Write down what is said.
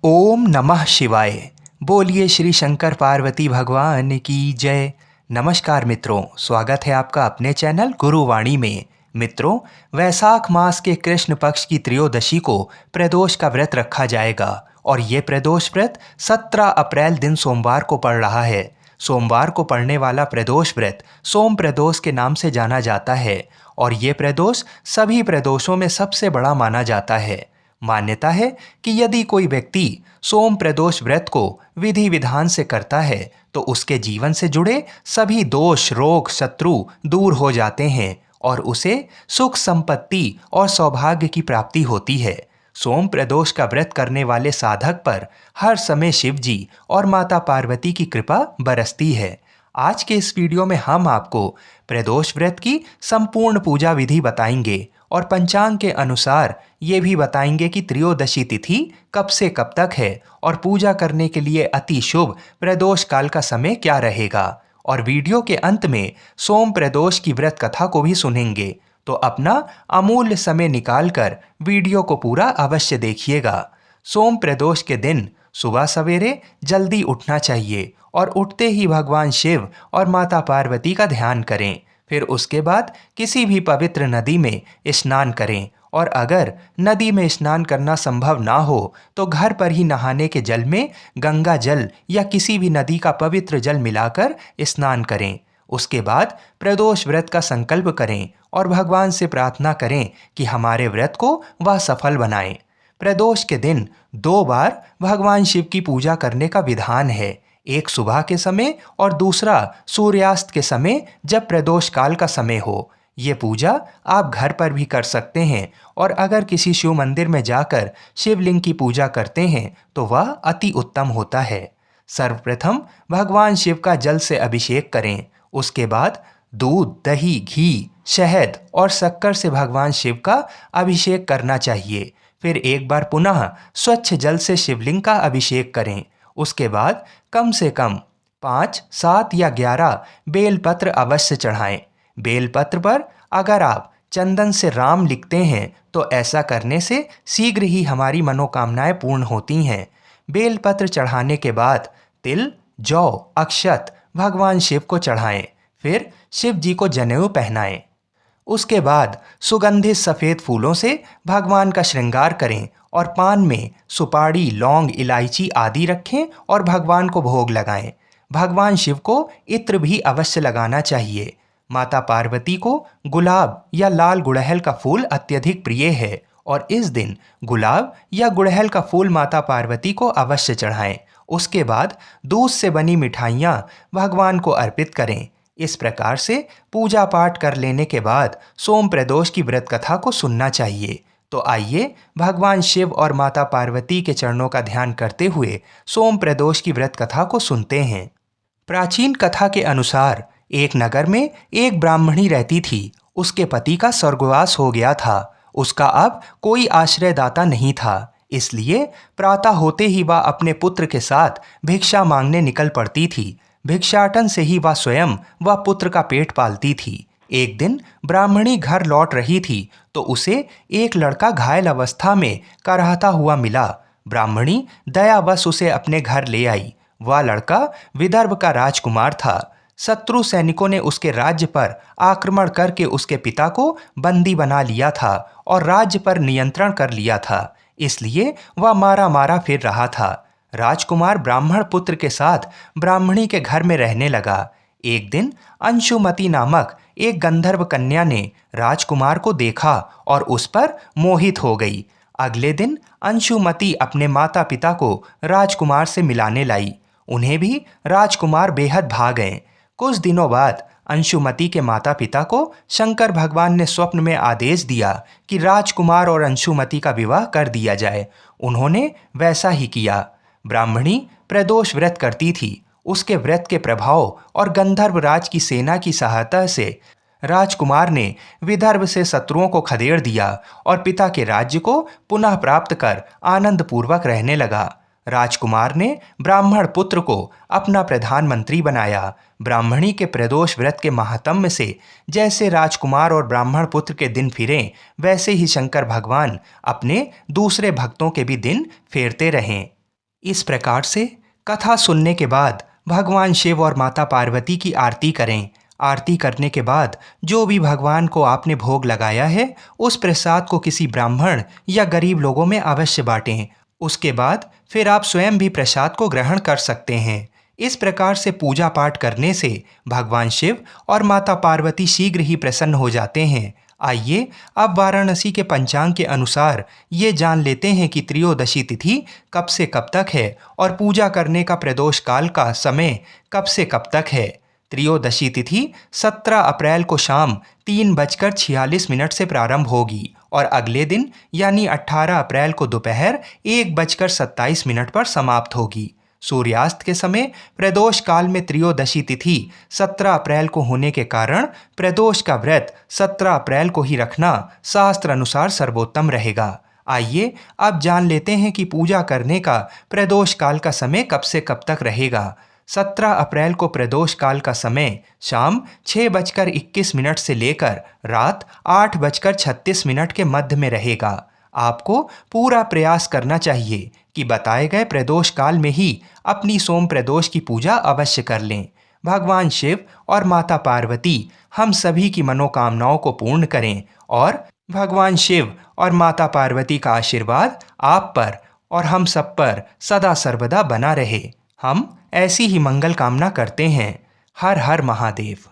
ओम नमः शिवाय। बोलिए श्री शंकर पार्वती भगवान की जय। नमस्कार मित्रों, स्वागत है आपका अपने चैनल गुरुवाणी में। मित्रों, वैशाख मास के कृष्ण पक्ष की त्रयोदशी को प्रदोष का व्रत रखा जाएगा और ये प्रदोष व्रत 17 अप्रैल दिन सोमवार को पड़ रहा है। सोमवार को पड़ने वाला प्रदोष व्रत सोम प्रदोष के नाम से जाना जाता है और ये प्रदोष सभी प्रदोषों में सबसे बड़ा माना जाता है। मान्यता है कि यदि कोई व्यक्ति सोम प्रदोष व्रत को विधि विधान से करता है तो उसके जीवन से जुड़े सभी दोष रोग शत्रु दूर हो जाते हैं और उसे सुख संपत्ति और सौभाग्य की प्राप्ति होती है। सोम प्रदोष का व्रत करने वाले साधक पर हर समय शिव जी और माता पार्वती की कृपा बरसती है। आज के इस वीडियो में हम आपको प्रदोष व्रत की संपूर्ण पूजा विधि बताएंगे और पंचांग के अनुसार ये भी बताएंगे कि त्रयोदशी तिथि कब से कब तक है और पूजा करने के लिए अति शुभ प्रदोष काल का समय क्या रहेगा। और वीडियो के अंत में सोम प्रदोष की व्रत कथा को भी सुनेंगे, तो अपना अमूल्य समय निकालकर वीडियो को पूरा अवश्य देखिएगा। सोम प्रदोष के दिन सुबह सवेरे जल्दी उठना चाहिए और उठते ही भगवान शिव और माता पार्वती का ध्यान करें। फिर उसके बाद किसी भी पवित्र नदी में स्नान करें और अगर नदी में स्नान करना संभव ना हो तो घर पर ही नहाने के जल में गंगा जल या किसी भी नदी का पवित्र जल मिलाकर स्नान करें। उसके बाद प्रदोष व्रत का संकल्प करें और भगवान से प्रार्थना करें कि हमारे व्रत को वह सफल बनाएं। प्रदोष के दिन 2 बार भगवान शिव की पूजा करने का विधान है, एक सुबह के समय और दूसरा सूर्यास्त के समय जब प्रदोष काल का समय हो। ये पूजा आप घर पर भी कर सकते हैं और अगर किसी शिव मंदिर में जाकर शिवलिंग की पूजा करते हैं तो वह अति उत्तम होता है। सर्वप्रथम भगवान शिव का जल से अभिषेक करें। उसके बाद दूध दही घी शहद और शक्कर से भगवान शिव का अभिषेक करना चाहिए। फिर एक बार पुनः स्वच्छ जल से शिवलिंग का अभिषेक करें। उसके बाद कम से कम 5, 7 या 11 बेलपत्र अवश्य चढ़ाएं। बेलपत्र पर अगर आप चंदन से राम लिखते हैं तो ऐसा करने से शीघ्र ही हमारी मनोकामनाएं पूर्ण होती हैं। बेलपत्र चढ़ाने के बाद तिल जौ अक्षत भगवान शिव को चढ़ाएं। फिर शिव जी को जनेऊ पहनाएं। उसके बाद सुगंधित सफ़ेद फूलों से भगवान का श्रृंगार करें और पान में सुपारी लौंग इलायची आदि रखें और भगवान को भोग लगाएं। भगवान शिव को इत्र भी अवश्य लगाना चाहिए। माता पार्वती को गुलाब या लाल गुड़हल का फूल अत्यधिक प्रिय है और इस दिन गुलाब या गुड़हल का फूल माता पार्वती को अवश्य चढ़ाएं। उसके बाद दूध से बनी मिठाइयाँ भगवान को अर्पित करें। इस प्रकार से पूजा पाठ कर लेने के बाद सोम प्रदोष की व्रत कथा को सुनना चाहिए। तो आइए भगवान शिव और माता पार्वती के चरणों का ध्यान करते हुए सोम प्रदोष की व्रत कथा को सुनते हैं। प्राचीन कथा के अनुसार एक नगर में एक ब्राह्मणी रहती थी। उसके पति का स्वर्गवास हो गया था। उसका अब कोई आश्रयदाता नहीं था, इसलिए प्रातः होते ही वह अपने पुत्र के साथ भिक्षा मांगने निकल पड़ती थी। भिक्षाटन से ही वह स्वयं व पुत्र का पेट पालती थी। एक दिन ब्राह्मणी घर लौट रही थी तो उसे एक लड़का घायल अवस्था में कराहता हुआ मिला। ब्राह्मणी दयावश उसे अपने घर ले आई। वह लड़का विदर्भ का राजकुमार था। शत्रु सैनिकों ने उसके राज्य पर आक्रमण करके उसके पिता को बंदी बना लिया था और राज्य पर नियंत्रण कर लिया था, इसलिए वह मारा मारा फिर रहा था। राजकुमार ब्राह्मण पुत्र के साथ ब्राह्मणी के घर में रहने लगा। एक दिन अंशुमती नामक एक गंधर्व कन्या ने राजकुमार को देखा और उस पर मोहित हो गई। अगले दिन अंशुमती अपने माता पिता को राजकुमार से मिलाने लाई। उन्हें भी राजकुमार बेहद भा गए। कुछ दिनों बाद अंशुमती के माता पिता को शंकर भगवान ने स्वप्न में आदेश दिया कि राजकुमार और अंशुमती का विवाह कर दिया जाए। उन्होंने वैसा ही किया। ब्राह्मणी प्रदोष व्रत करती थी। उसके व्रत के प्रभाव और गंधर्व राज की सेना की सहायता से राजकुमार ने विदर्भ से शत्रुओं को खदेड़ दिया और पिता के राज्य को पुनः प्राप्त कर आनंद पूर्वक रहने लगा। राजकुमार ने ब्राह्मण पुत्र को अपना प्रधानमंत्री बनाया। ब्राह्मणी के प्रदोष व्रत के महात्म्य से जैसे राजकुमार और ब्राह्मण पुत्र के दिन फिरे, वैसे ही शंकर भगवान अपने दूसरे भक्तों के भी दिन फेरते रहें। इस प्रकार से कथा सुनने के बाद भगवान शिव और माता पार्वती की आरती करें। आरती करने के बाद जो भी भगवान को आपने भोग लगाया है उस प्रसाद को किसी ब्राह्मण या गरीब लोगों में अवश्य बांटें। उसके बाद फिर आप स्वयं भी प्रसाद को ग्रहण कर सकते हैं। इस प्रकार से पूजा पाठ करने से भगवान शिव और माता पार्वती शीघ्र ही प्रसन्न हो जाते हैं। आइए अब वाराणसी के पंचांग के अनुसार ये जान लेते हैं कि त्रयोदशी तिथि कब से कब तक है और पूजा करने का प्रदोष काल का समय कब से कब तक है। त्रयोदशी तिथि 17 अप्रैल को शाम 3:46 से प्रारंभ होगी और अगले दिन यानी 18 अप्रैल को दोपहर 1:27 पर समाप्त होगी। सूर्यास्त के समय प्रदोष काल में त्रयोदशी तिथि 17 अप्रैल को होने के कारण प्रदोष का व्रत 17 अप्रैल को ही रखना शास्त्र अनुसार सर्वोत्तम रहेगा। आइए अब जान लेते हैं कि पूजा करने का प्रदोष काल का समय कब से कब तक रहेगा। 17 अप्रैल को प्रदोष काल का समय शाम 6:21 से लेकर रात 8:36 के मध्य में रहेगा। आपको पूरा प्रयास करना चाहिए कि बताए गए प्रदोष काल में ही अपनी सोम प्रदोष की पूजा अवश्य कर लें। भगवान शिव और माता पार्वती हम सभी की मनोकामनाओं को पूर्ण करें और भगवान शिव और माता पार्वती का आशीर्वाद आप पर और हम सब पर सदा सर्वदा बना रहे। हम ऐसी ही मंगल कामना करते हैं। हर हर महादेव।